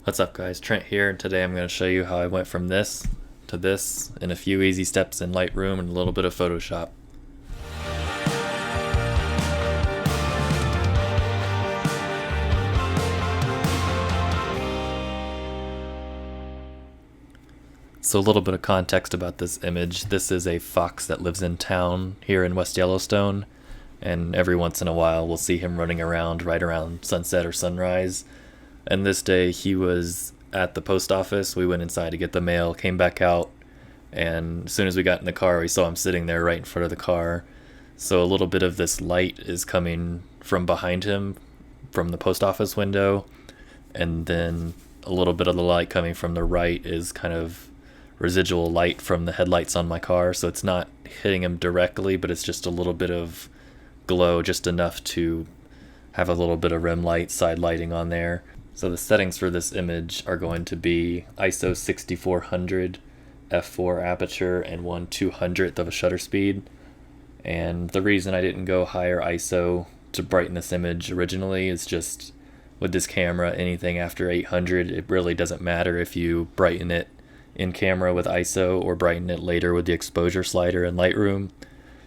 What's up guys, Trent here, and today I'm going to show you how I went from this to this in a few easy steps in Lightroom and a little bit of Photoshop. So a little bit of context about this image. This is a fox that lives in town here in West Yellowstone, and every once in a while we'll see him running around right around sunset or sunrise. And this day he was at the post office. We went inside to get the mail, came back out, and as soon as we got in the car we saw him sitting there right in front of the car. So a little bit of this light is coming from behind him from the post office window, and then a little bit of the light coming from the right is kind of residual light from the headlights on my car. So it's not hitting him directly, but it's just a little bit of glow, just enough to have a little bit of rim light, side lighting on there. So the settings for this image are going to be ISO 6400, f4 aperture, and 1/200th of a shutter speed. And the reason I didn't go higher ISO to brighten this image originally is just with this camera, anything after 800, it really doesn't matter if you brighten it in camera with ISO or brighten it later with the exposure slider in Lightroom.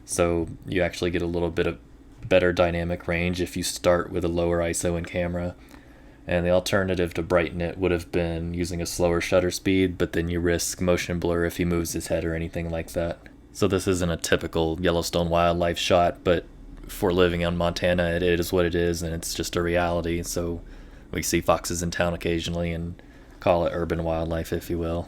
So you actually get a little bit of better dynamic range if you start with a lower ISO in camera. And the alternative to brighten it would have been using a slower shutter speed, but then you risk motion blur if he moves his head or anything like that. So this isn't a typical Yellowstone wildlife shot, but for living in Montana, it is what it is, and it's just a reality. So we see foxes in town occasionally and call it urban wildlife, if you will.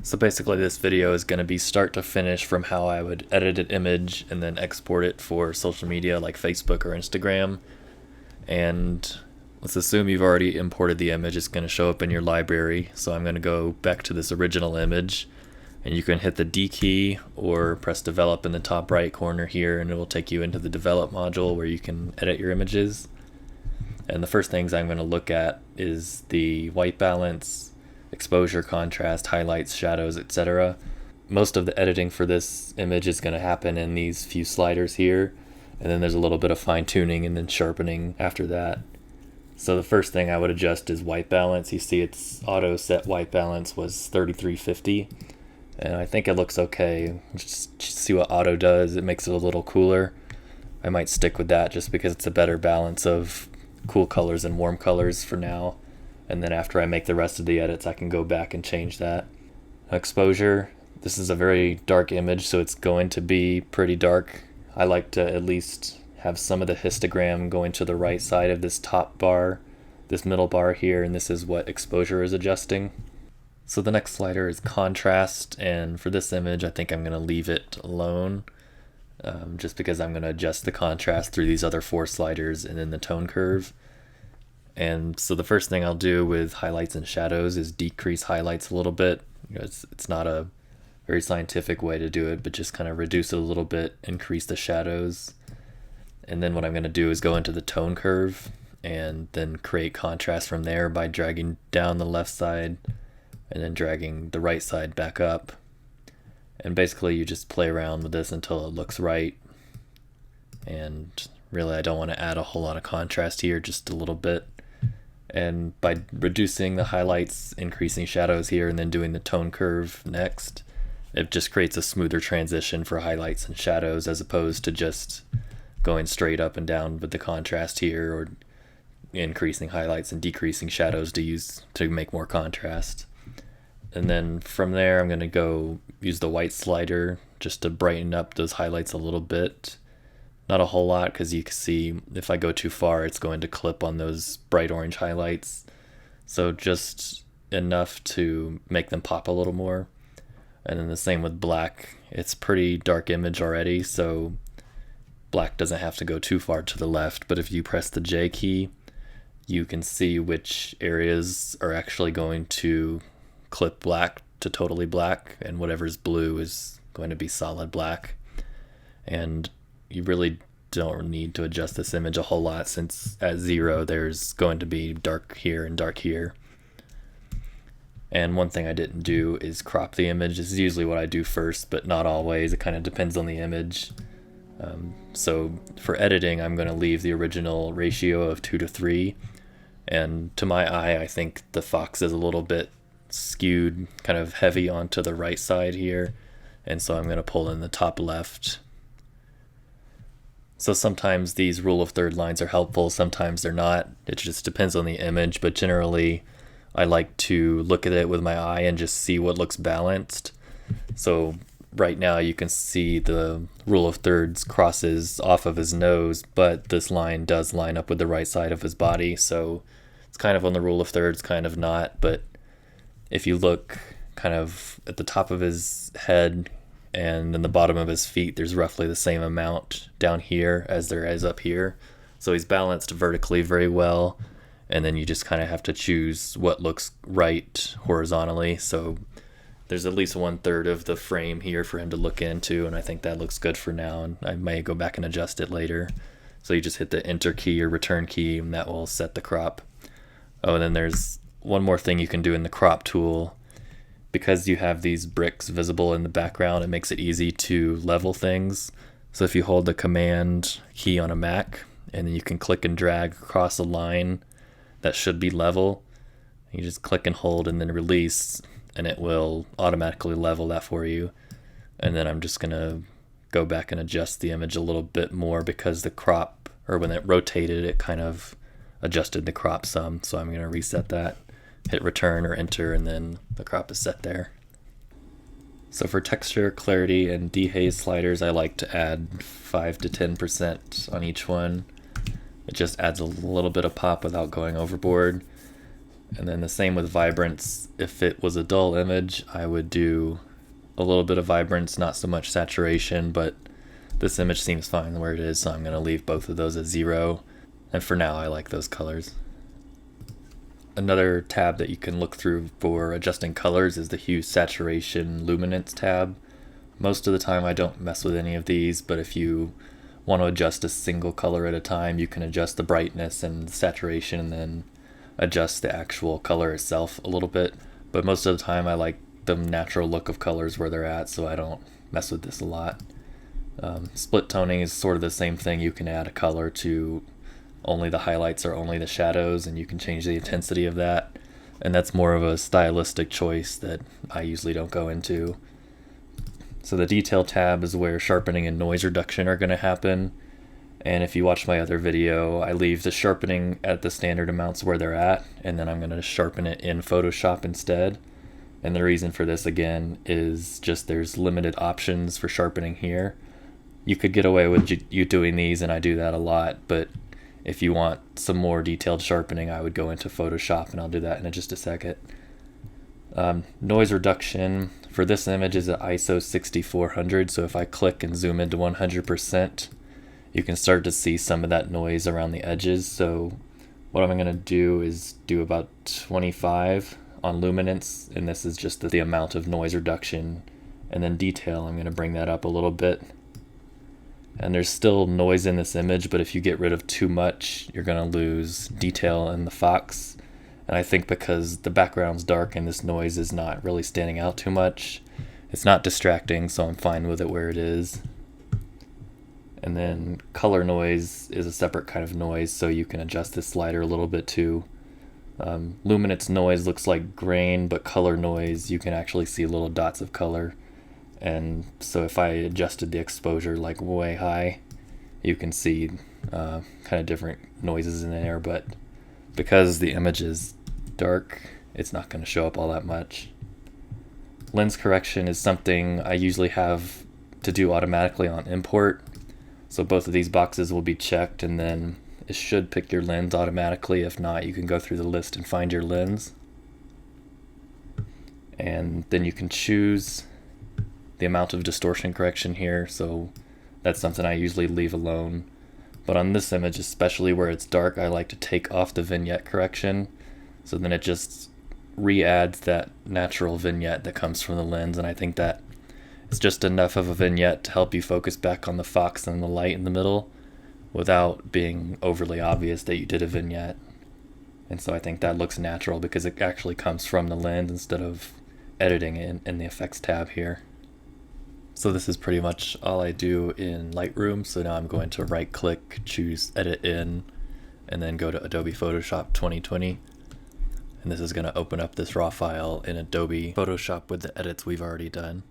So basically this video is going to be start to finish from how I would edit an image and then export it for social media like Facebook or Instagram. And let's assume you've already imported the image. It's going to show up in your library. So I'm going to go back to this original image, and you can hit the D key or press develop in the top right corner here, and it will take you into the develop module where you can edit your images. And the first things I'm going to look at is the white balance, exposure, contrast, highlights, shadows, etc. Most of the editing for this image is going to happen in these few sliders here, and then there's a little bit of fine tuning and then sharpening after that. So the first thing I would adjust is white balance. You see its auto set white balance was 3350, and I think it looks okay. Just see what auto does. It makes it a little cooler. I might stick with that just because it's a better balance of cool colors and warm colors for now. And then after I make the rest of the edits, I can go back and change that. Exposure, this is a very dark image, so it's going to be pretty dark. I like to at least have some of the histogram going to the right side of this top bar, this middle bar here, and this is what exposure is adjusting. So the next slider is contrast, and for this image I think I'm going to leave it alone, just because I'm going to adjust the contrast through these other four sliders and then the tone curve. And so the first thing I'll do with highlights and shadows is decrease highlights a little bit. You know, it's not a very scientific way to do it, but just kind of reduce it a little bit, increase the shadows. And then what I'm going to do is go into the tone curve and then create contrast from there by dragging down the left side and then dragging the right side back up. And basically you just play around with this until it looks right. And really I don't want to add a whole lot of contrast here, just a little bit. And by reducing the highlights, increasing shadows here, and then doing the tone curve next, it just creates a smoother transition for highlights and shadows as opposed to just going straight up and down with the contrast here, or increasing highlights and decreasing shadows to make more contrast. And then from there I'm going to go use the white slider just to brighten up those highlights a little bit. Not a whole lot, because you can see if I go too far it's going to clip on those bright orange highlights. So just enough to make them pop a little more. And then the same with black. It's pretty dark image already, so black doesn't have to go too far to the left, but if you press the J key you can see which areas are actually going to clip black to totally black, and whatever's blue is going to be solid black. And you really don't need to adjust this image a whole lot, since at 0 there's going to be dark here and dark here. And one thing I didn't do is crop the image. This is usually what I do first, but not always. It kind of depends on the image. So for editing I'm going to leave the original ratio of 2:3, And to my eye, I think the fox is a little bit skewed, kind of heavy onto the right side here. And so I'm going to pull in the top left. So sometimes these rule of third lines are helpful, sometimes they're not. It just depends on the image, but generally I like to look at it with my eye and just see what looks balanced. So right now you can see the rule of thirds crosses off of his nose, but this line does line up with the right side of his body, so it's kind of on the rule of thirds, kind of not. But if you look kind of at the top of his head and in the bottom of his feet, there's roughly the same amount down here as there is up here. So he's balanced vertically very well, and then you just kind of have to choose what looks right horizontally. So there's at least 1/3 of the frame here for him to look into, and I think that looks good for now, and I may go back and adjust it later. So you just hit the enter key or return key, and that will set the crop. Oh, and then there's one more thing you can do in the crop tool. Because you have these bricks visible in the background, it makes it easy to level things. So if you hold the command key on a Mac, and then you can click and drag across a line that should be level, you just click and hold and then release, and it will automatically level that for you. And then I'm just gonna go back and adjust the image a little bit more, because the crop, or when it rotated, it kind of adjusted the crop some. So I'm gonna reset that, hit return or enter, and then the crop is set there. So for texture, clarity, and dehaze sliders, I like to add 5 to 10% on each one. It just adds a little bit of pop without going overboard. And then the same with vibrance. If it was a dull image, I would do a little bit of vibrance, not so much saturation, but this image seems fine where it is, so I'm going to leave both of those at 0. And for now, I like those colors. Another tab that you can look through for adjusting colors is the Hue Saturation Luminance Tab. Most of the time I don't mess with any of these, but if you want to adjust a single color at a time, you can adjust the brightness and saturation and then adjust the actual color itself a little bit. But most of the time I like the natural look of colors where they're at, so I don't mess with this a lot. Split toning is sort of the same thing. You can add a color to only the highlights or only the shadows, and you can change the intensity of that. And that's more of a stylistic choice that I usually don't go into. So the detail tab is where sharpening and noise reduction are going to happen. And if you watch my other video, I leave the sharpening at the standard amounts where they're at, and then I'm going to sharpen it in Photoshop instead. And the reason for this, again, is just there's limited options for sharpening here. You could get away with you doing these, and I do that a lot, but if you want some more detailed sharpening, I would go into Photoshop, and I'll do that in just a second. Noise reduction for this image is at ISO 6400, so if I click and zoom into 100%, you can start to see some of that noise around the edges. So what I'm going to do is do about 25 on luminance, and this is just the amount of noise reduction. And then detail, I'm going to bring that up a little bit. And there's still noise in this image, but if you get rid of too much, you're going to lose detail in the fox. And I think because the background's dark and this noise is not really standing out too much, it's not distracting, so I'm fine with it where it is. And then color noise is a separate kind of noise, so you can adjust this slider a little bit too. Luminance noise looks like grain, but color noise, you can actually see little dots of color. And so if I adjusted the exposure like way high, you can see kind of different noises in there, but because the image is dark, it's not going to show up all that much. Lens correction is something I usually have to do automatically on import. So both of these boxes will be checked, and then it should pick your lens automatically. If not, you can go through the list and find your lens. And then you can choose the amount of distortion correction here, so that's something I usually leave alone. But on this image, especially where it's dark, I like to take off the vignette correction, so then it just re-adds that natural vignette that comes from the lens, and I think that it's just enough of a vignette to help you focus back on the fox and the light in the middle without being overly obvious that you did a vignette. And so I think that looks natural because it actually comes from the lens instead of editing it in the effects tab here. So this is pretty much all I do in Lightroom. So now I'm going to right click, choose edit in, and then go to Adobe Photoshop 2020. And this is going to open up this raw file in Adobe Photoshop with the edits we've already done.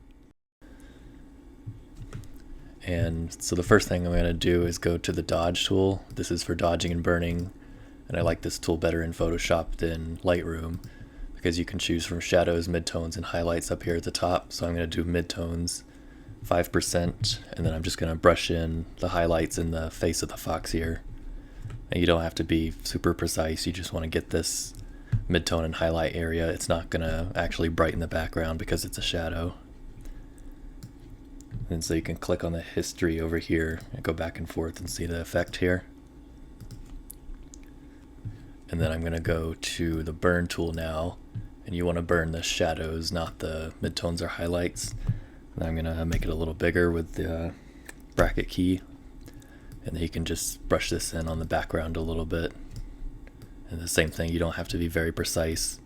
And so the first thing I'm going to do is go to the dodge tool. This is for dodging and burning, and I like this tool better in Photoshop than Lightroom because you can choose from shadows, midtones, and highlights up here at the top. So I'm going to do midtones 5%, and then I'm just going to brush in the highlights in the face of the fox here. And you don't have to be super precise, you just want to get this midtone and highlight area. It's not going to actually brighten the background because it's a shadow. And so you can click on the history over here and go back and forth and see the effect here. And then I'm going to go to the burn tool now, and you want to burn the shadows, not the midtones or highlights. And I'm going to make it a little bigger with the bracket key, and then you can just brush this in on the background a little bit. And the same thing, you don't have to be very precise.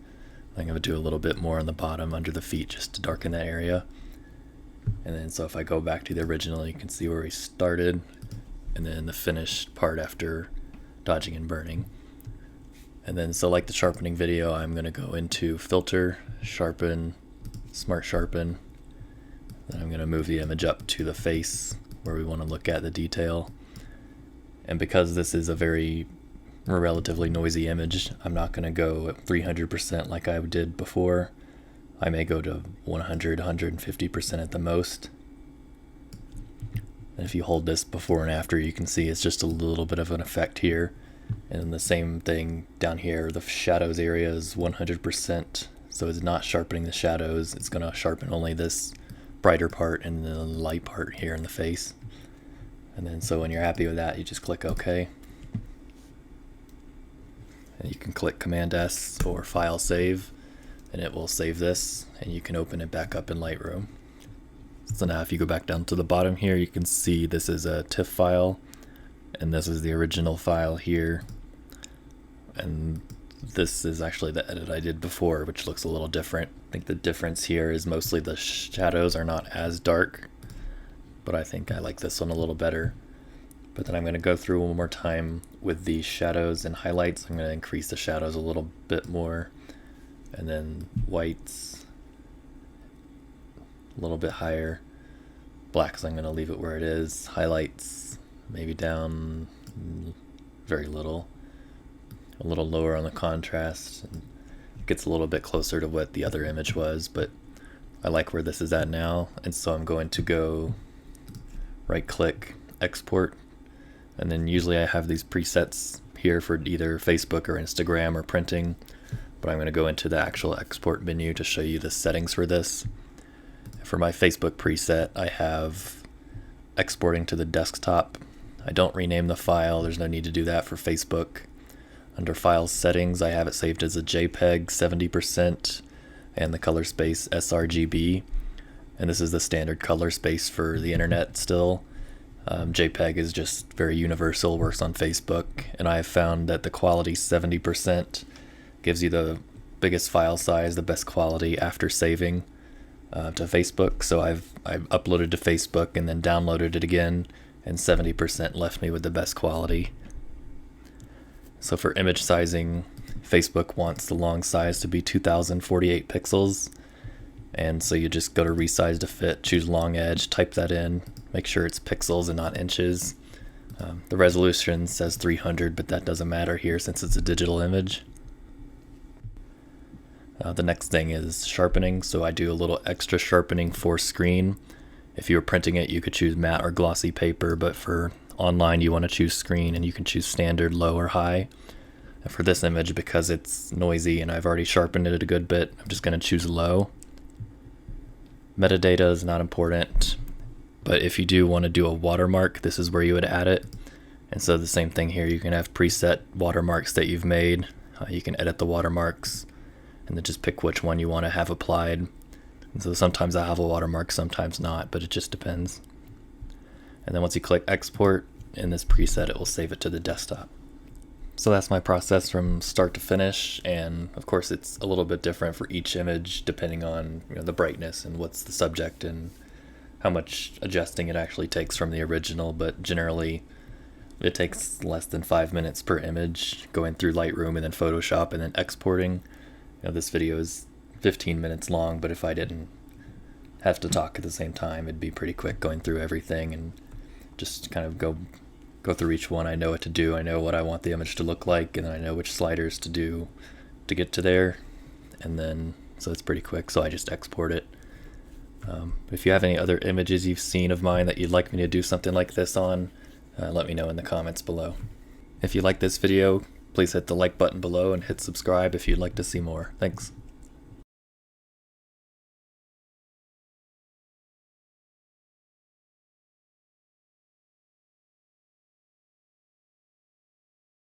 I'm going to do a little bit more on the bottom under the feet just to darken that area. And then so if I go back to the original, you can see where we started, and then the finished part after dodging and burning. And then so like the sharpening video, I'm going to go into filter, sharpen, smart sharpen. Then I'm going to move the image up to the face where we want to look at the detail. And because this is a relatively noisy image, I'm not going to go at 300% like I did before. I may go to 100, 150% at the most. And if you hold this before and after, you can see it's just a little bit of an effect here. And the same thing down here, the shadows area is 100%, so it's not sharpening the shadows, it's going to sharpen only this brighter part and the light part here in the face. And then so when you're happy with that, you just click OK. And you can click Command S or File Save, and it will save this, and you can open it back up in Lightroom. So now if you go back down to the bottom here, you can see this is a TIFF file, and this is the original file here, and this is actually the edit I did before, which looks a little different. I think the difference here is mostly the shadows are not as dark, but I think I like this one a little better. But then I'm going to go through one more time with the shadows and highlights. I'm going to increase the shadows a little bit more, and then whites a little bit higher, blacks I'm going to leave it where it is, highlights maybe down very little, a little lower on the contrast, and it gets a little bit closer to what the other image was, but I like where this is at now. And so I'm going to go right click, export, and then usually I have these presets here for either Facebook or Instagram or printing, but I'm going to go into the actual export menu to show you the settings for this. For my Facebook preset, I have exporting to the desktop. I don't rename the file, there's no need to do that for Facebook. Under File Settings, I have it saved as a JPEG 70% and the color space sRGB. And this is the standard color space for the internet still. JPEG is just very universal, works on Facebook, and I have found that the quality 70% gives you the biggest file size, the best quality after saving to Facebook. So I've uploaded to Facebook and then downloaded it again, and 70% left me with the best quality. So for image sizing, Facebook wants the long size to be 2048 pixels, and so you just go to resize to fit, choose long edge, type that in, make sure it's pixels and not inches. The resolution says 300, but that doesn't matter here since it's a digital image. The next thing is sharpening, so I do a little extra sharpening for screen. If you were printing it, you could choose matte or glossy paper, but for online you want to choose screen, and you can choose standard, low, or high. And for this image, because it's noisy and I've already sharpened it a good bit, I'm just going to choose low. Metadata is not important, but if you do want to do a watermark, this is where you would add it. And so the same thing here, you can have preset watermarks that you've made. You can edit the watermarks and then just pick which one you want to have applied. And so sometimes I have a watermark, sometimes not, but it just depends. And then once you click export in this preset, it will save it to the desktop. So that's my process from start to finish, and of course it's a little bit different for each image depending on the brightness and what's the subject and how much adjusting it actually takes from the original, but generally It takes less than 5 minutes per image going through Lightroom and then Photoshop and then exporting. This video is 15 minutes long, but if I didn't have to talk at the same time, it'd be pretty quick going through everything and just kind of go through each one. I know what to do. I know what I want the image to look like, and then I know which sliders to do to get to there. And then, so it's pretty quick, so I just export it. If you have any other images you've seen of mine that you'd like me to do something like this on, let me know in the comments below. If you like this video, please hit the like button below and hit subscribe if you'd like to see more. Thanks.